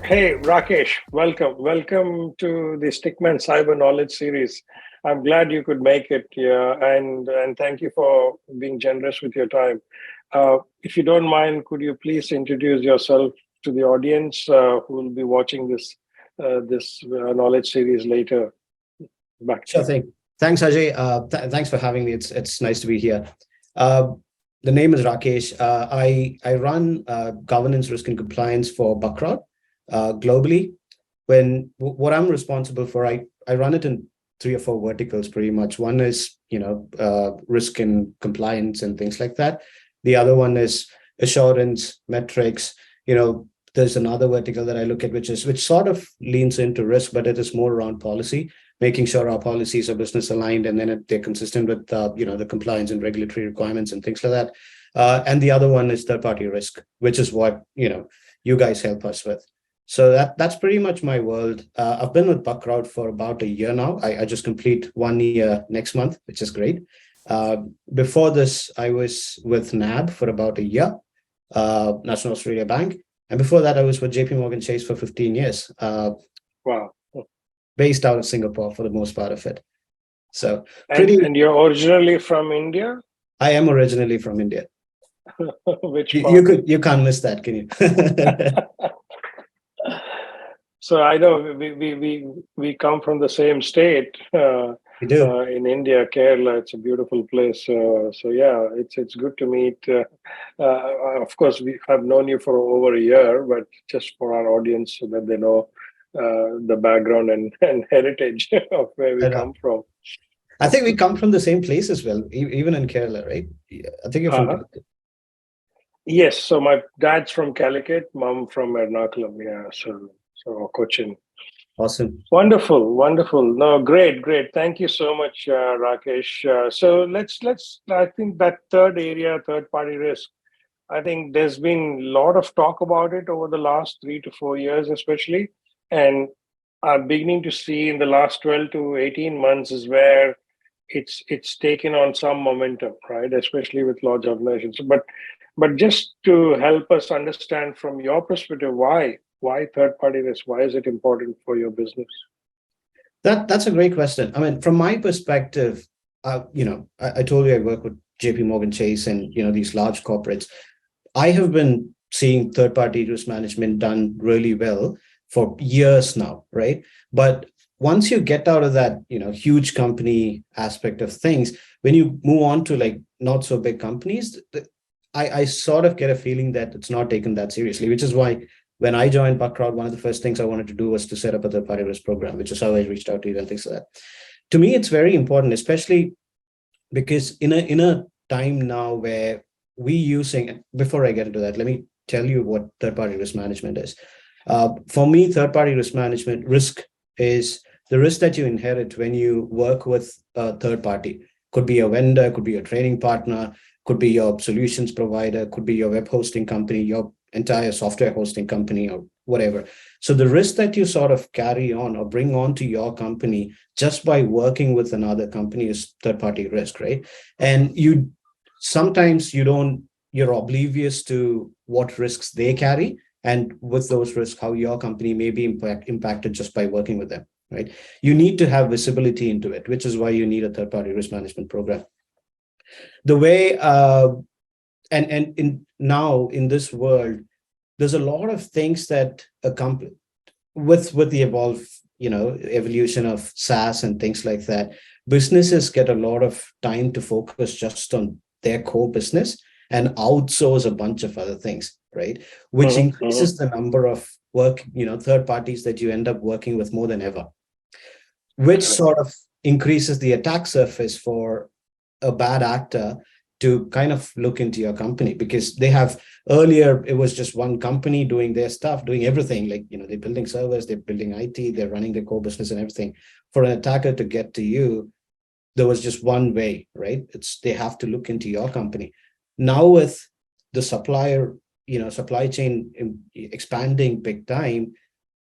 Hey, Rakesh, welcome. Welcome to the Stickman Cyber Knowledge Series. I'm glad you could make it here, and thank you for being generous with your time. If you don't mind, could you please introduce yourself to the audience who will be watching this knowledge series later? Back to Sure you. thing. Thanks, Ajay. Thanks for having me. It's nice to be here. Uh, the name is Rakesh. I run governance, risk, and compliance for Bugcrowd globally. What I'm responsible for, I run it in three or four verticals pretty much. One is risk and compliance and things like that. The other one is assurance, metrics. There's another vertical that I look at which sort of leans into risk, but it is more around policy, making sure our policies are business aligned and then they're consistent with the compliance and regulatory requirements and things like that. And the other one is third party risk, which is what you guys help us with. So that's pretty much my world. I've been with Bugcrowd for about a year now. I just complete 1 year next month, which is great. Before this, I was with NAB for about a year, National Australia Bank. And before that, I was with JP Morgan Chase for 15 years, Wow. based out of Singapore for the most part of it. So And you're originally from India? I am originally from India. Which You part? you can't miss that, can you? So I know we come from the same state You do. in India, Kerala. It's a beautiful place. So yeah, it's good to meet. Of course, we have known you for over a year, but just for our audience so that they know the background and heritage of where we I know. come from. I think we come from the same place as well, even in Kerala, right? Yeah, I think you're from Uh-huh. Calicut. Yes. So my dad's from Calicut, mom from Ernakulam. Yeah. So Cochin. Awesome. Wonderful, wonderful. No, great, great. Thank you so much, Rakesh. So let's. I think that third area, third party risk. I think there's been a lot of talk about it over the last 3 to 4 years, especially, and I'm beginning to see in the last 12 to 18 months is where it's taken on some momentum, right? Especially with large organizations. But just to help us understand from your perspective, why third party risk? Why is it important for your business? That's a great question. I mean, from my perspective, I told you I work with JP Morgan Chase and these large corporates. I have been seeing third party risk management done really well for years now, right? But once you get out of that, huge company aspect of things, when you move on to like not so big companies, I sort of get a feeling that it's not taken that seriously, which is why when I joined Bugcrowd, one of the first things I wanted to do was to set up a third party risk program, which is how I reached out to you and things like that. To me, it's very important, especially because in a time now where we using, before I get into that, let me tell you what third party risk management is. For me, third party risk management risk is the risk that you inherit when you work with a third party. Could be a vendor, could be a training partner, could be your solutions provider, could be your web hosting company, your entire software hosting company, or whatever. So the risk that you sort of carry on or bring on to your company just by working with another company is third party risk, right? And you sometimes you're oblivious to what risks they carry, and with those risks how your company may be impacted just by working with them, right? You need to have visibility into it, which is why you need a third party risk management program. The way and in now in this world, there's a lot of things that a company with the evolution of SaaS and things like that, businesses get a lot of time to focus just on their core business and outsource a bunch of other things, right? Which Mhm, mhm. increases the number of third parties that you end up working with more than ever, which Correct. sort of increases the attack surface for a bad actor to kind of look into your company, because they have, earlier it was just one company doing their stuff, doing everything, like they're building servers, they're building IT, they're running their core business and everything. For an attacker to get to you, there was just one way, right? It's they have to look into your company. Now with the supply chain expanding big time,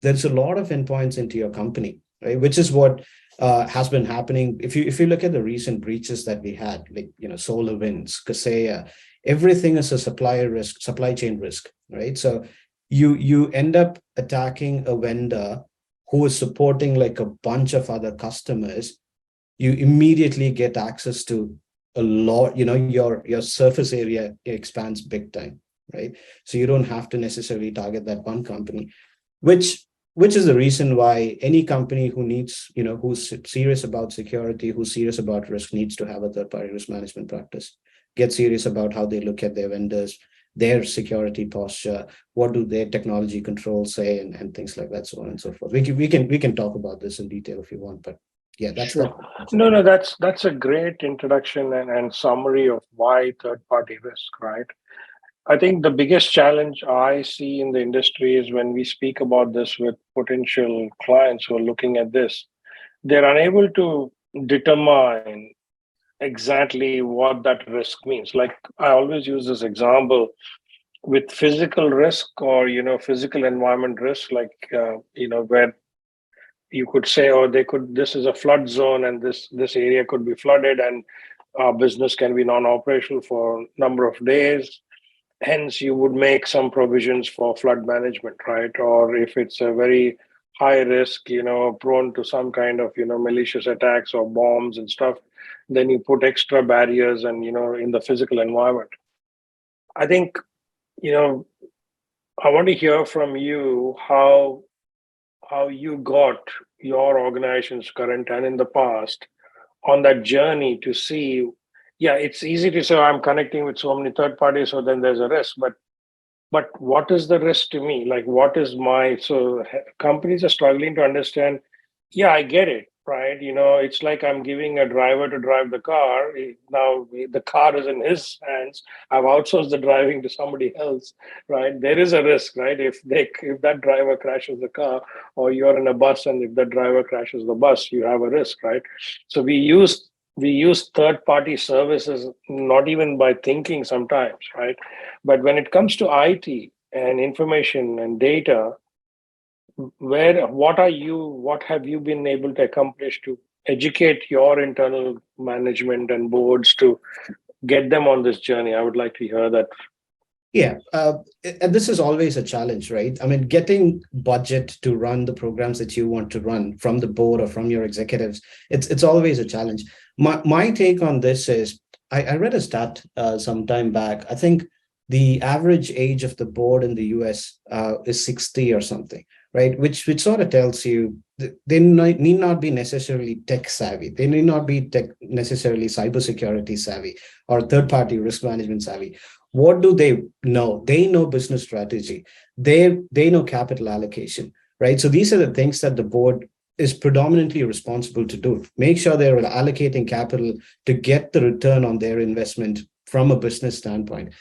there's a lot of endpoints into your company, right? Which is what has been happening. If you look at the recent breaches that we had, like SolarWinds, Kaseya, everything is a supply chain risk, right? So you end up attacking a vendor who is supporting like a bunch of other customers. You immediately get access to a lot, your surface area expands big time, right? So you don't have to necessarily target that one company, which which is the reason why any company who needs, who's serious about security, who's serious about risk, needs to have a third party risk management practice. Get serious about how they look at their vendors, their security posture, what do their technology controls say, and things like that, so on and so forth. We can talk about this in detail if you want, but yeah, that's that. Sure. No, no, that's a great introduction and summary of why third-party risk, right? I think the biggest challenge I see in the industry is when we speak about this with potential clients who are looking at this, they're unable to determine exactly what that risk means. Like I always use this example with physical risk or physical environment risk, like where you could say, oh, they could, this is a flood zone and this area could be flooded and our business can be non-operational for a number of days. Hence you would make some provisions for flood management, right? Or if it's a very high risk, prone to some kind of malicious attacks or bombs and stuff, then you put extra barriers and in the physical environment. I think you know I want to hear from you how you got your organization's current and in the past on that journey to see. Yeah, it's easy to say, "Oh, I'm connecting with so many third parties, so then there's a risk," but what is the risk to me? Like, what is my, so companies are struggling to understand. Yeah, I get it, right? It's like I'm giving a driver to drive the car. Now the car is in his hands. I've outsourced the driving to somebody else, right? There is a risk, right? If that driver crashes the car, or you're in a bus and if that driver crashes the bus, you have a risk, right? So we use third party services, not even by thinking sometimes, right? But when it comes to IT and information and data, what have you been able to accomplish to educate your internal management and boards to get them on this journey? I would like to hear that. Yeah, and this is always a challenge, right? I mean, getting budget to run the programs that you want to run from the board or from your executives, it's always a challenge. My take on this is, I read a stat some time back. I think the average age of the board in the US is 60 or something, right? Which sort of tells you they need not be necessarily tech savvy. They need not be necessarily cybersecurity savvy or third party risk management savvy. What do they know? They know business strategy. They know capital allocation, right? So these are the things that the board is predominantly responsible to do. Make sure they're allocating capital to get the return on their investment from a business standpoint.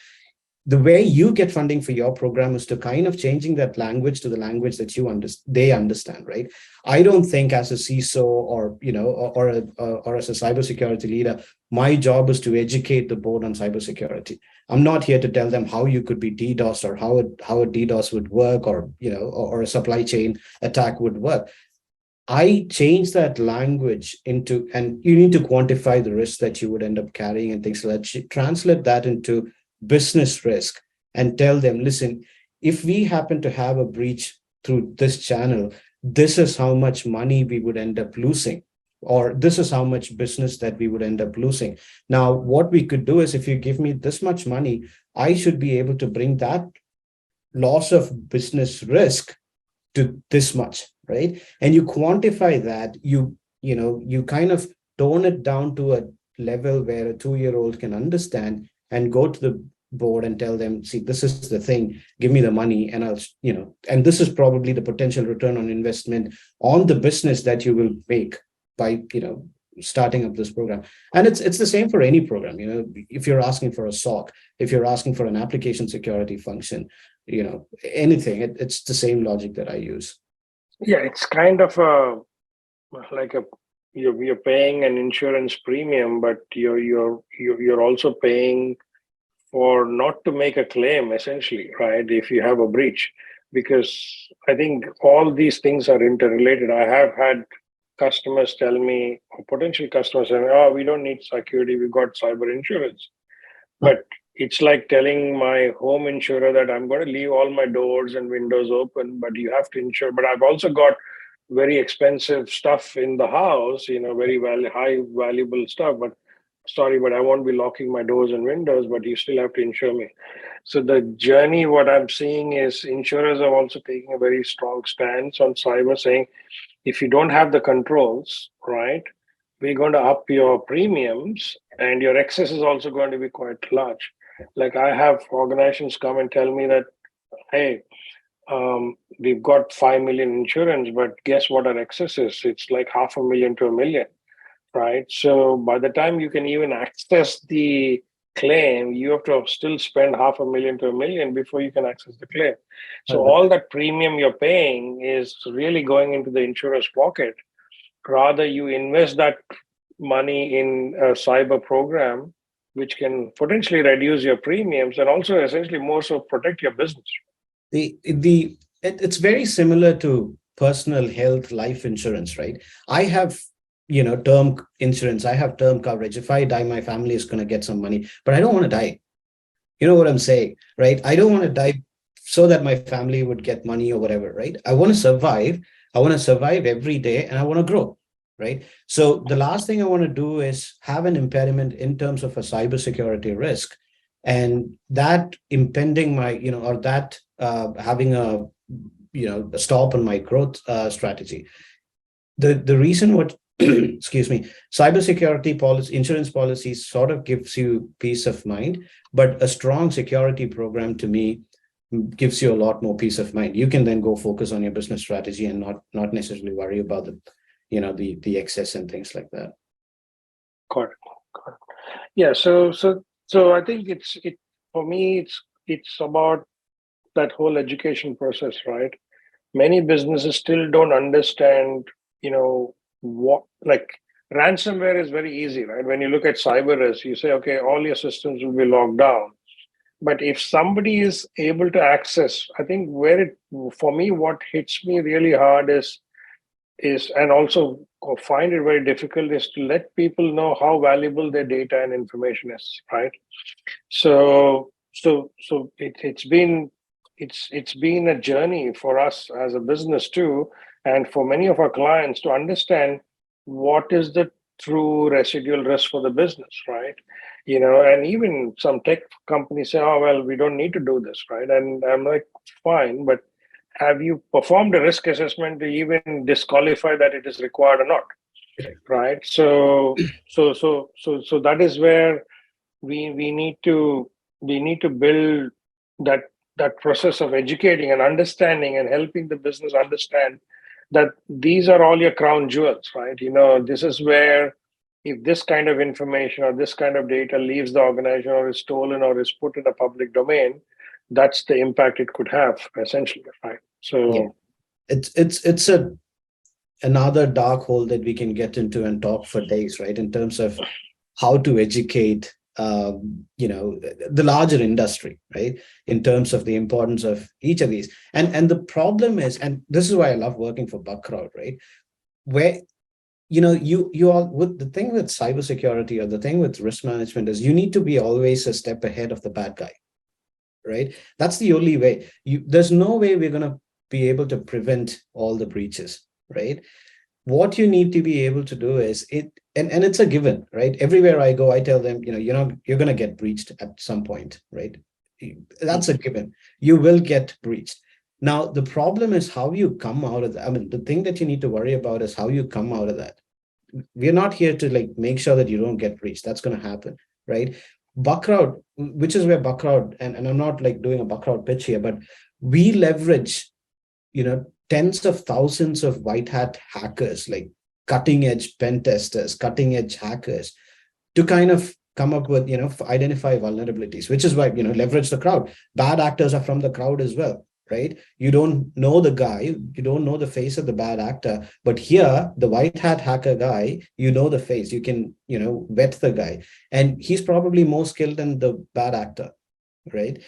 The way you get funding for your program is to kind of changing that language to the language that they understand, right? I don't think as a CISO or or as a cybersecurity leader, my job is to educate the board on cybersecurity. I'm not here to tell them how you could be DDoS or how a DDoS would work, or or a supply chain attack would work. I change that language into, and you need to quantify the risk that you would end up carrying and things like that. Translate that into business risk and tell them, listen, if we happen to have a breach through this channel, this is how much money we would end up losing, or this is how much business that we would end up losing. Now, what we could do is, if you give me this much money, I should be able to bring that loss of business risk to this much, right? And you quantify that, you kind of tone it down to a level where a 2-year-old can understand, and go to the board and tell them, see, this is the thing, give me the money, and and this is probably the potential return on investment on the business that you will make by starting up this program. And it's the same for any program. If you're asking for a SOC, if you're asking for an application security function, anything, it's the same logic that I use. Yeah, it's kind of like a you're paying an insurance premium, but you're also paying for not to make a claim, essentially, right? If you have a breach, because I think all these things are interrelated. I have had customers tell me, or potential customers tell me, "Oh, we don't need security. We got cyber insurance." But it's like telling my home insurer that I'm going to leave all my doors and windows open, but you have to insure. But I've also got very expensive stuff in the house, very high valuable stuff. But sorry, but I won't be locking my doors and windows, but you still have to insure me. So the journey, what I'm seeing is insurers are also taking a very strong stance on cyber, saying if you don't have the controls, right, we're going to up your premiums and your excess is also going to be quite large. Like I have organizations come and tell me that, hey, we've got 5 million insurance, but guess what our excess is? It's like 500,000 to 1 million, right? So by the time you can even access the claim, you have to still spend 500,000 to 1 million before you can access the claim. So all that premium you're paying is really going into the insurer's pocket. Rather, you invest that money in a cyber program, which can potentially reduce your premiums and also essentially more so protect your business. It's very similar to personal health life insurance, right? I have term insurance. I have term coverage. If I die, my family is going to get some money, but I don't want to die. You know what I'm saying, right? I don't want to die so that my family would get money or whatever, right? I want to survive. I want to survive every day and I want to grow, right? So the last thing I want to do is have an impediment in terms of a cybersecurity risk, and that impending my, or that having a stop on my growth strategy. The reason what excuse me, cybersecurity policy, insurance policies sort of gives you peace of mind, but a strong security program to me gives you a lot more peace of mind. You can then go focus on your business strategy and not necessarily worry about the excess and things like that. Correct. Yeah. So I think it for me it's about that whole education process, right? Many businesses still don't understand, what like ransomware is very easy, right? When you look at cyber risk, you say, okay, all your systems will be locked down. But if somebody is able to access, I think for me, what hits me really hard is and also find it very difficult is to let people know how valuable their data and information is, right? So it's been a journey for us as a business too, and for many of our clients to understand what is the true residual risk for the business, right? And even some tech companies say, oh well, we don't need to do this, right? And I'm like, fine, but have you performed a risk assessment to even disqualify that it is required or not, right? So that is where we need to build that process of educating and understanding and helping the business understand that these are all your crown jewels, right? This is where if this kind of information or this kind of data leaves the organization or is stolen or is put in a public domain, that's the impact it could have essentially, right? Yeah, So it's another dark hole that we can get into and talk for days, right? In terms of how to educate, the larger industry, right? In terms of the importance of each of these. And the problem is, and this is why I love working for Bugcrowd, right? Where you all with the thing with cybersecurity or the thing with risk management is you need to be always a step ahead of the bad guy, right? That's the only way. There's no way we're going to be able to prevent all the breaches, right? What you need to be able to do is and it's a given, right? Everywhere I go, I tell them, you're going to get breached at some point, right? That's a given. You will get breached. Now, the problem is how you come out of that. I mean, the thing that you need to worry about is how you come out of that. We're not here to like make sure that you don't get breached. That's going to happen, right? Bugcrowd, which is where Bugcrowd, and I'm not like doing a Bugcrowd pitch here, but we leverage, tens of thousands of white hat hackers, like cutting edge pen testers, cutting edge hackers, to kind of come up with, identify vulnerabilities, which is why, leverage the crowd. Bad actors are from the crowd as well, right? You don't know the guy, you don't know the face of the bad actor, but here, the white hat hacker guy, the face, you can, vet the guy, and he's probably more skilled than the bad actor, right?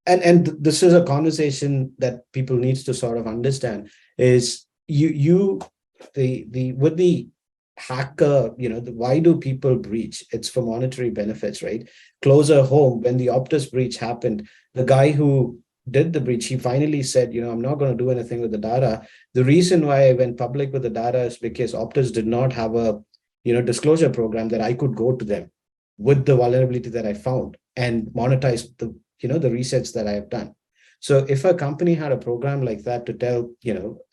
And this is a conversation that people needs to sort of understand is the with the hacker, why do people breach? It's for monetary benefits, right? Closer home, when the Optus breach happened, the guy who did the breach, he finally said, I'm not going to do anything with the data. The reason why I went public with the data is because Optus did not have a, disclosure program that I could go to them with the vulnerability that I found and monetize the research that I have done. So if a company had a program like that to tell,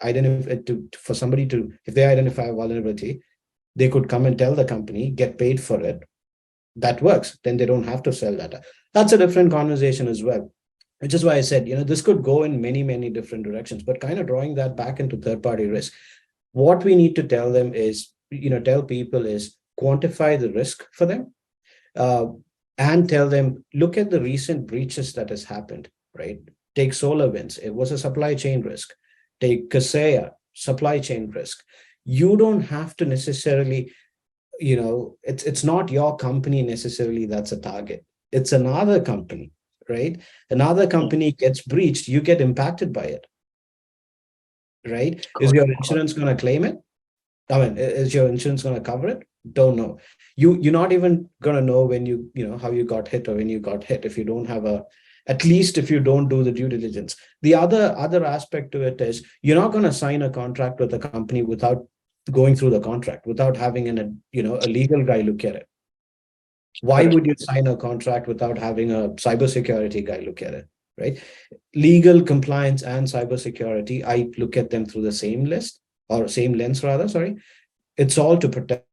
identify for somebody to, if they identify a vulnerability, they could come and tell the company, get paid for it. That works. Then they don't have to sell data. That's a different conversation as well, which is why I said, this could go in many, many different directions, but kind of drawing that back into third-party risk. What we need to tell them is, tell people is quantify the risk for them, and tell them, look at the recent breaches that has happened, right? Take SolarWinds, it was a supply chain risk. Take Kaseya, supply chain risk. You don't have to necessarily, it's not your company necessarily that's a target. It's another company, right? Another company gets breached, you get impacted by it, right? Is your insurance going to claim it? I mean, is your insurance going to cover it? Don't know. You're not even going to know when how you got hit or when you got hit if you don't have at least if you don't do the due diligence. The other aspect to it is you're not going to sign a contract with a company without going through the contract, without having a legal guy look at it. Why would you sign a contract without having a cybersecurity guy look at it, right? Legal compliance and cybersecurity, I look at them through the same list or same lens rather, sorry. It's all to protect.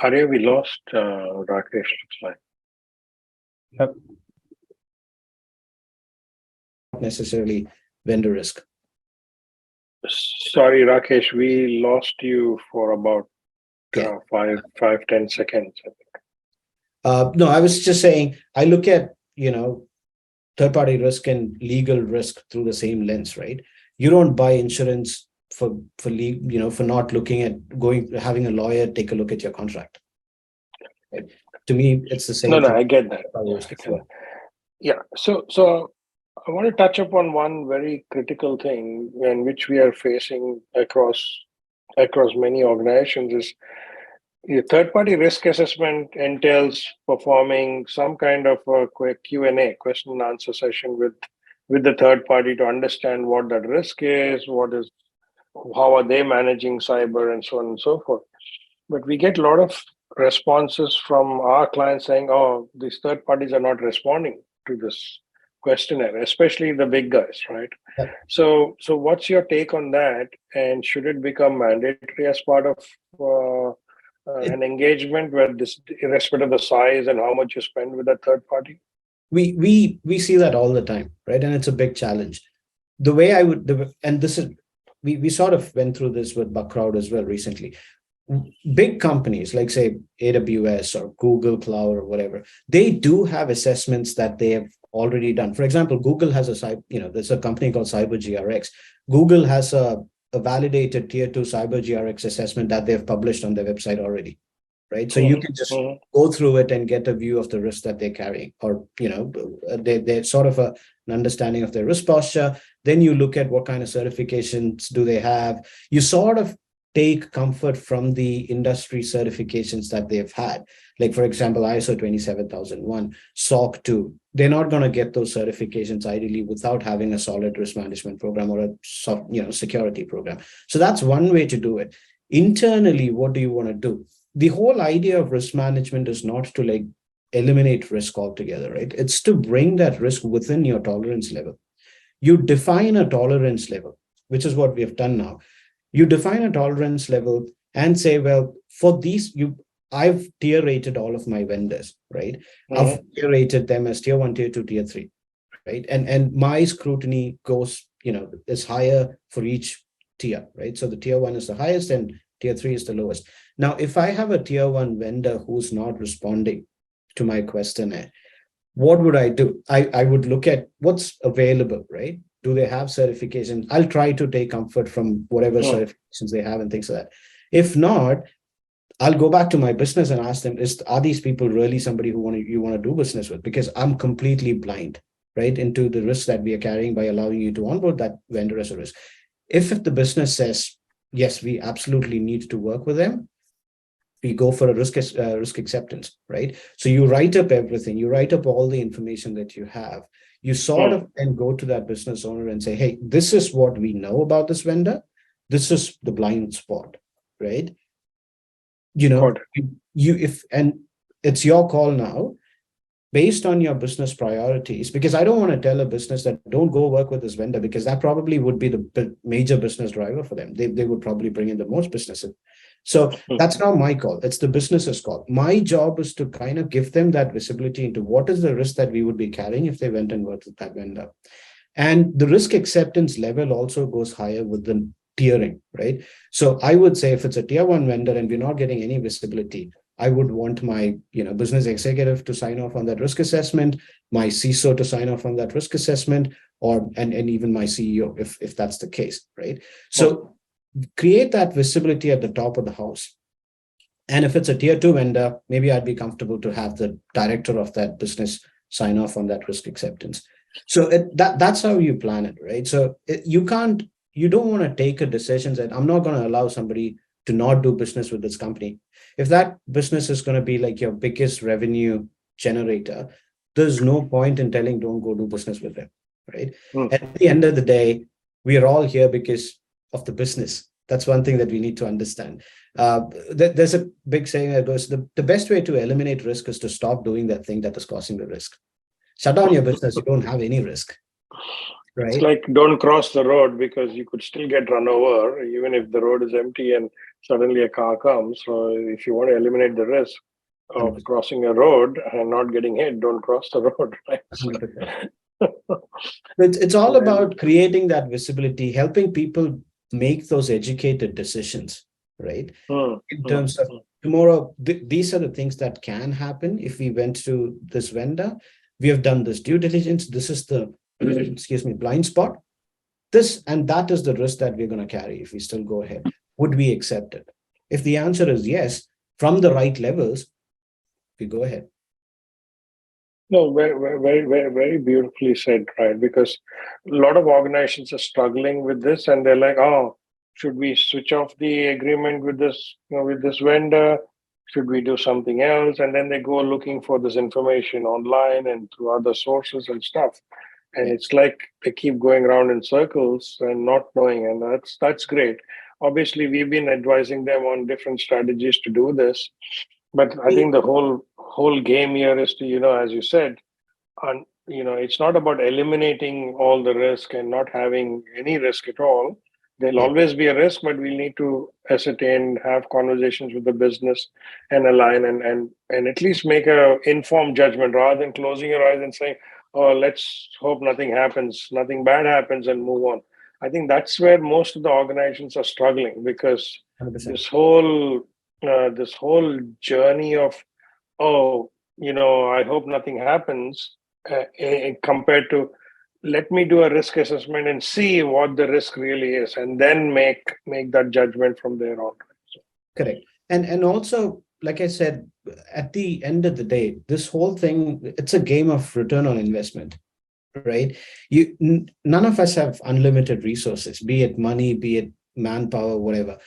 Arya, we lost Rakesh, looks like. Yep. Necessarily vendor risk. Sorry, Rakesh, we lost you for about 5-10 seconds, I think. No, I was just saying, I look at, third-party risk and legal risk through the same lens, right? You don't buy insurance for not looking at having a lawyer take a look at your contract. Right? To me, it's the same. No, I get that. Yeah. So I want to touch upon one very critical thing in which we are facing across many organizations is the third-party risk assessment entails performing some kind of a quick Q&A, question and answer session with the third party to understand what that risk is, how are they managing cyber, and so on and so forth. But we get a lot of responses from our clients saying, "Oh, these third parties are not responding to this questionnaire, especially the big guys, right?" Yep. So what's your take on that? And should it become mandatory as part of an engagement where this, irrespective of the size and how much you spend with a third party? We see that all the time, right? And it's a big challenge. The way I would, and this is, we sort of went through this with Bugcrowd as well recently. Big companies like say AWS or Google Cloud or whatever, they do have assessments that they have already done. For example, Google has there's a company called CyberGRX. Google has a validated tier 2 CyberGRX assessment that they've published on their website already, right? So you can just go through it and get a view of the risk that they're carrying, or they're sort of an understanding of their risk posture. Then you look at what kind of certifications do they have. You sort of take comfort from the industry certifications that they've had. Like, for example, ISO 27001, SOC 2. They're not going to get those certifications ideally without having a solid risk management program or a security program. So that's one way to do it. Internally, what do you want to do? The whole idea of risk management is not to eliminate risk altogether, right? It's to bring that risk within your tolerance level. You define a tolerance level, which is what we have done now. You define a tolerance level and say, well, for these, I've tier rated all of my vendors, right? I've tier rated them as tier 1, tier 2, tier 3, right? And my scrutiny goes, is higher for each tier, right? So the tier 1 is the highest and tier 3 is the lowest. Now, if I have a tier 1 vendor who's not responding to my questionnaire, what would I do? I would look at what's available, right? Do they have certification? I'll try to take comfort from whatever certifications they have and things like that. If not, I'll go back to my business and ask them, are these people really somebody you want to do business with? Because I'm completely blind. right, into the risk that we are carrying by allowing you to onboard that vendor as a risk. If the business says, yes, we absolutely need to work with them, we go for a risk acceptance, right? So you write up everything, you write up all the information that you have. You sort Hmm. of then go to that business owner and say, hey, this is what we know about this vendor. This is the blind spot, right? You know, Got it. you if and it's your call now based on your business priorities, because I don't want to tell a business that don't go work with this vendor, because that probably would be the major business driver for them. They would probably bring in the most business. So Hmm. that's not my call. It's the business's call. My job is to kind of give them that visibility into what is the risk that we would be carrying if they went and worked with that vendor. And the risk acceptance level also goes higher with the tiering, right? So I would say if it's a tier one vendor and we're not getting any visibility, I would want my business executive to sign off on that risk assessment, my CISO to sign off on that risk assessment, or and even my CEO if that's the case, right? Hmm. So create that visibility at the top of the house. And if it's a tier two vendor, maybe I'd be comfortable to have the director of that business sign off on that risk acceptance. So that's how you plan it, right? So you don't want to take a decision that I'm not going to allow somebody to not do business with this company. If that business is going to be like your biggest revenue generator, there's no point in telling don't go do business with them, right? Hmm. At the end of the day, we are all here because of the business. That's one thing that we need to understand. uh, there's a big saying that goes, the best way to eliminate risk is to stop doing that thing that is causing the risk. Shut down your business, you don't have any risk, It's right? like don't cross the road because you could still get run over even if the road is empty and suddenly a car comes. So if you want to eliminate the risk of 100%. crossing a road and not getting hit, don't cross the road, right? 100%. So, It's all well, about creating that visibility, helping people make those educated decisions, right? hmm, In hmm, terms of hmm. tomorrow, these are the things that can happen if we went to this vendor. We have done this due diligence. This is the, excuse me, blind spot. This and that is the risk that we're going to carry if we still go ahead. Would we accept it? If the answer is yes, from the right levels, we go ahead. No, very beautifully said, right? Because a lot of organizations are struggling with this, and they're like, "Oh, should we switch off the agreement with this, with this vendor? Should we do something else?" And then they go looking for this information online and through other sources and stuff. And Yeah. it's like they keep going around in circles and not knowing, and that's great. Obviously, we've been advising them on different strategies to do this, but I think the whole game here is to, as you said, and it's not about eliminating all the risk and not having any risk at all. There'll Yeah. always be a risk, but we need to ascertain, have conversations with the business and align and at least make a informed judgment rather than closing your eyes and saying, oh, let's hope nothing happens, nothing bad happens and move on. I think that's where most of the organizations are struggling because 100%. this whole journey of, oh, I hope nothing happens, compared to let me do a risk assessment and see what the risk really is, and then make that judgment from there on. Correct. And also, like I said, at the end of the day, this whole thing, it's a game of return on investment, right? None of us have unlimited resources, be it money, be it manpower, whatever.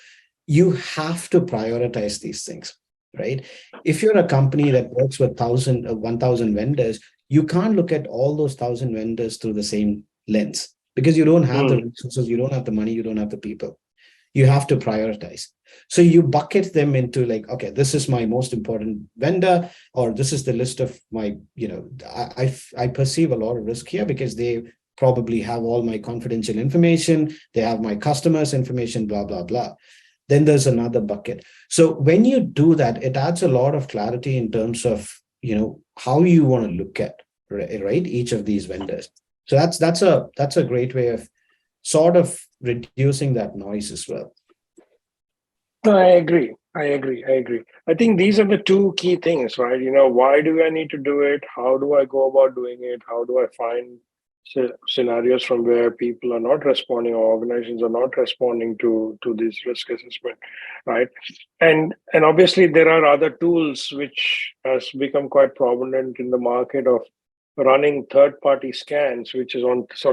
You have to prioritize these things, right? If you're a company that works with 1,000 vendors, you can't look at all those 1,000 vendors through the same lens because you don't have the Hmm. resources, you don't have the money, you don't have the people. You have to prioritize. So you bucket them into like, okay, this is my most important vendor, or this is the list of my, I perceive a lot of risk here because they probably have all my confidential information, they have my customers' information, blah, blah, blah. Then there's another bucket. So when you do that, it adds a lot of clarity in terms of, how you want to look at, right, each of these vendors. So that's a great way of sort of reducing that noise as well. No, I agree. I think these are the two key things, right? Why do I need to do it? How do I go about doing it? How do I find scenarios from where people are not responding or organizations are not responding to this risk assessment, right? And obviously there are other tools which has become quite prominent in the market of running third-party scans,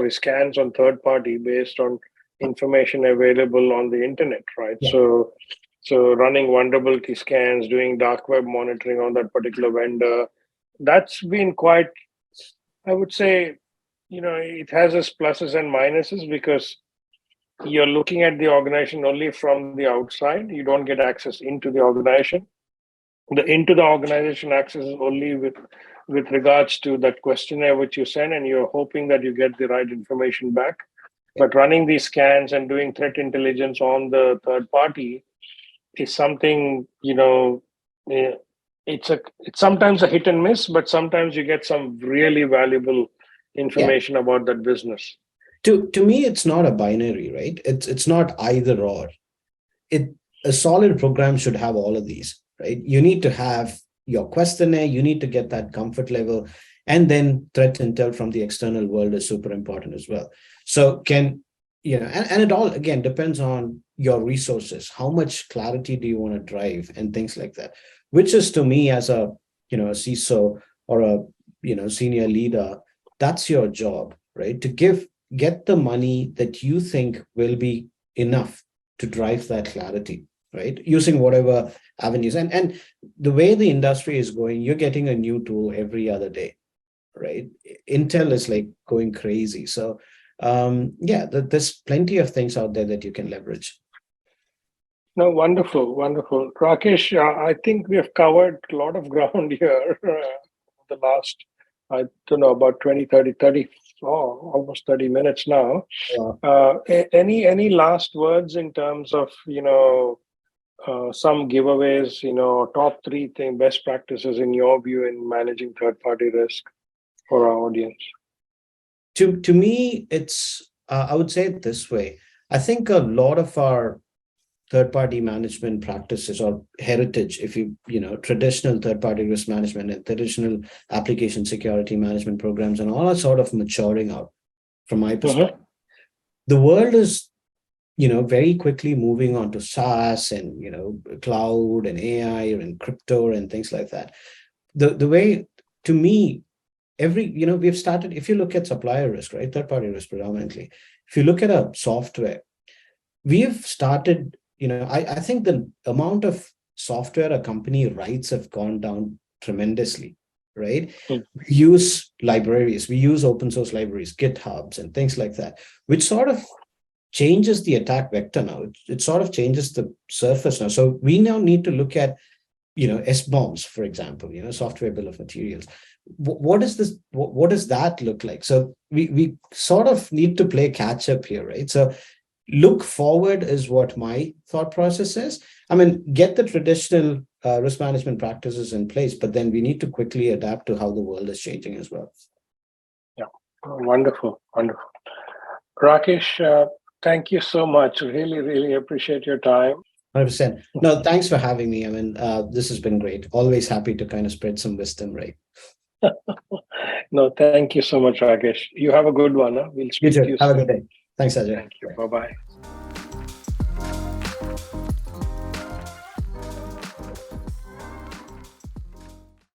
scans on third-party based on information available on the internet, right? Yeah. So running vulnerability scans, doing dark web monitoring on that particular vendor, that's been quite, I would say, it has its pluses and minuses because you're looking at the organization only from the outside. You don't get access into the organization. The into the organization access is only with regards to that questionnaire which you send, and you're hoping that you get the right information back. But running these scans and doing threat intelligence on the third party is something, it's sometimes a hit and miss, but sometimes you get some really valuable Yeah. information about that business. To me, it's not a binary, right? It's not either or. A solid program should have all of these, right? You need to have your questionnaire, you need to get that comfort level, and then threat intel from the external world is super important as well. So and it all again depends on your resources. How much clarity do you want to drive and things like that, which is to me as a a CISO or a senior leader, that's your job, right? To get the money that you think will be enough to drive that clarity, right? Using whatever avenues. And the way the industry is going, you're getting a new tool every other day, right? Intel is like going crazy. So there's plenty of things out there that you can leverage. No, wonderful, wonderful. Rakesh, I think we have covered a lot of ground here the last, I don't know, about 20, 30, almost 30 minutes now. Any last words in terms of, some giveaways, top three best practices in your view in managing third-party risk for our audience? To me, it's I would say it this way. I think a lot of our third-party management practices or heritage, if traditional third-party risk management and traditional application security management programs and all are sort of maturing out from my perspective. The world is, very quickly moving on to SaaS and, cloud and AI and crypto and things like that. The way, to me, we've started, if you look at supplier risk, right, third-party risk predominantly, if you look at a software, we've started, I think the amount of software a company writes have gone down tremendously, right? We use libraries, we use open source libraries, GitHubs and things like that, which sort of changes the attack vector now. It sort of changes the surface now. So we now need to look at, SBOMs, for example, software bill of materials. What is this? What does that look like? So we sort of need to play catch up here, right? So look forward is what my thought process is. I mean, get the traditional risk management practices in place, but then we need to quickly adapt to how the world is changing as well. Yeah, wonderful, wonderful. Rakesh, thank you so much. Really, really appreciate your time. 100%. No, thanks for having me. I mean, this has been great. Always happy to kind of spread some wisdom, right? No, thank you so much, Rakesh. You have a good one. Huh? We'll speak to you Have soon. a good day. Thanks, Ajay. Thank you. Bye-bye.